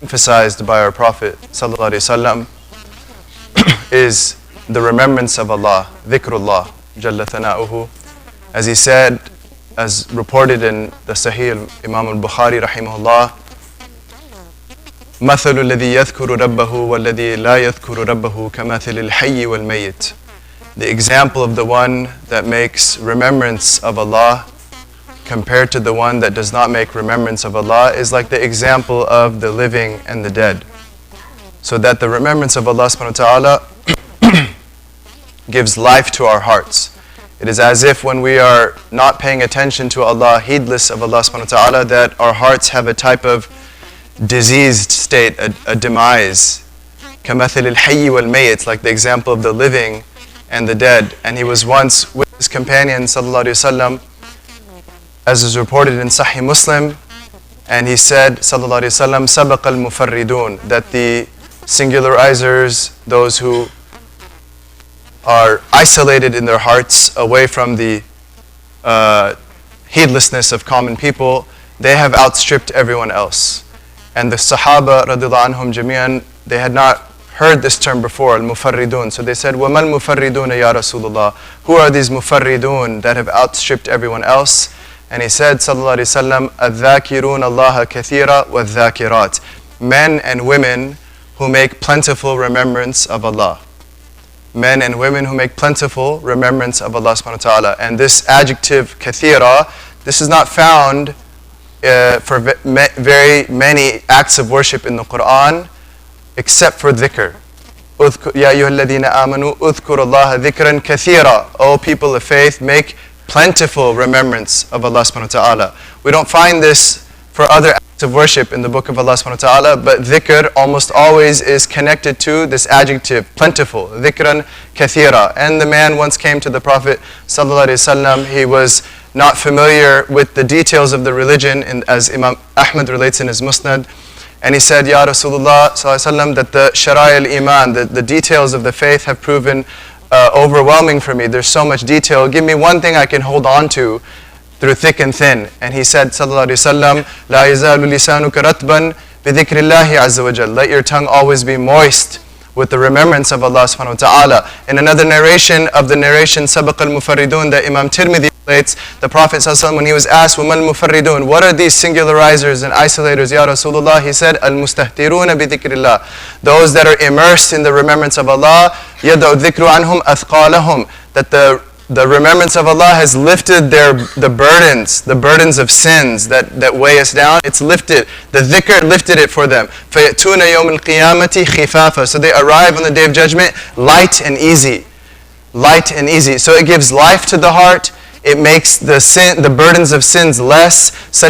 emphasized by our Prophet ﷺ is the remembrance of Allah, dhikrullah, jalla thana'uhu. As he said, as reported in the Sahih Imam al-Bukhari rahimahullah, مَثَلُ الَّذِي يَذْكُرُ رَبَّهُ وَالَّذِي لَا يَذْكُرُ رَبَّهُ كَمَثِلِ الْحَيِّ وَالْمَيِّتِ. The example of the one that makes remembrance of Allah compared to the one that does not make remembrance of Allah is like the example of the living and the dead. So that the remembrance of Allah subhanahu wa ta'ala gives life to our hearts. It is as if when we are not paying attention to Allah, heedless of Allah subhanahu wa ta'ala, that our hearts have a type of diseased state, a demise. كَمَثِلِ الْحَيِّ وَالْمَيِّتِ, like the example of the living and the dead. And he was once with his companion sallallahu alayhi wa sallam, as is reported in Sahih Muslim, and he said sallallahu alayhi wa sallam, سَبَقَ الْمُفَرِّدُونَ, that the singularizers, those who are isolated in their hearts away from the heedlessness of common people, they have outstripped everyone else. And the Sahaba radhiyallahu anhum jami'an, they had not heard this term before, al-mufarridun. So they said, وَمَا الْمُفَرِّدُونَ ya Rasulullah? Who are these mufarridun that have outstripped everyone else? And he said, sallallahu alayhi wa sallam, الذَّاكِرُونَ اللَّهَ كَثِيرًا وَالذَّاكِرَاتِ, men and women who make plentiful remembrance of Allah. Men and women who make plentiful remembrance of Allah subhanahu wa ta'ala. And this adjective, kathira, this is not found for very many acts of worship in the Quran, except for dhikr. Ya ayyuhalladhina amanu udhkuru Allah dhikran kathira. O people of faith, make plentiful remembrance of Allah subhanahu wa ta'ala. We don't find this for other acts of worship in the book of Allah subhanahu wa ta'ala, but dhikr almost always is connected to this adjective, plentiful, dhikran kathira. And the man once came to the Prophet sallallahu alayhi wa sallam. He was not familiar with the details of the religion, as Imam Ahmad relates in his Musnad. And he said, Ya Rasulullah sallallahu alayhi wa sallam, that the Shara'i al-Iman, the details of the faith have proven overwhelming for me. There's so much detail. Give me one thing I can hold on to through thick and thin. And he said, sallallahu alayhi wa sallam, La yazalu lisanuka ratban bi dhikrillahi azza wa jal. Let your tongue always be moist with the remembrance of Allah subhanahu wa ta'ala. In another narration of the narration, Sabaq al-Mufarridun, that Imam Tirmidhi relates, the Prophet sallallahu alayhi wa sallam, when he was asked, وَمَا الْمُفَرِّدُونَ, what are these singularizers and isolators, Ya Rasulullah? He said, al-mustahtiruna bi dhikrillah, those that are immersed in the remembrance of Allah, يَدَعُ الذِّكْرُ عَنْهُمْ أَثْقَالَهُمْ, that the remembrance of Allah has lifted the burdens of sins that weigh us down. It's lifted. The dhikr lifted it for them. فَيَأْتُونَ يَوْمَ الْقِيَامَةِ خِفَافًا, so they arrive on the day of judgment light and easy. Light and easy. So it gives life to the heart. It makes the burdens of sins less, such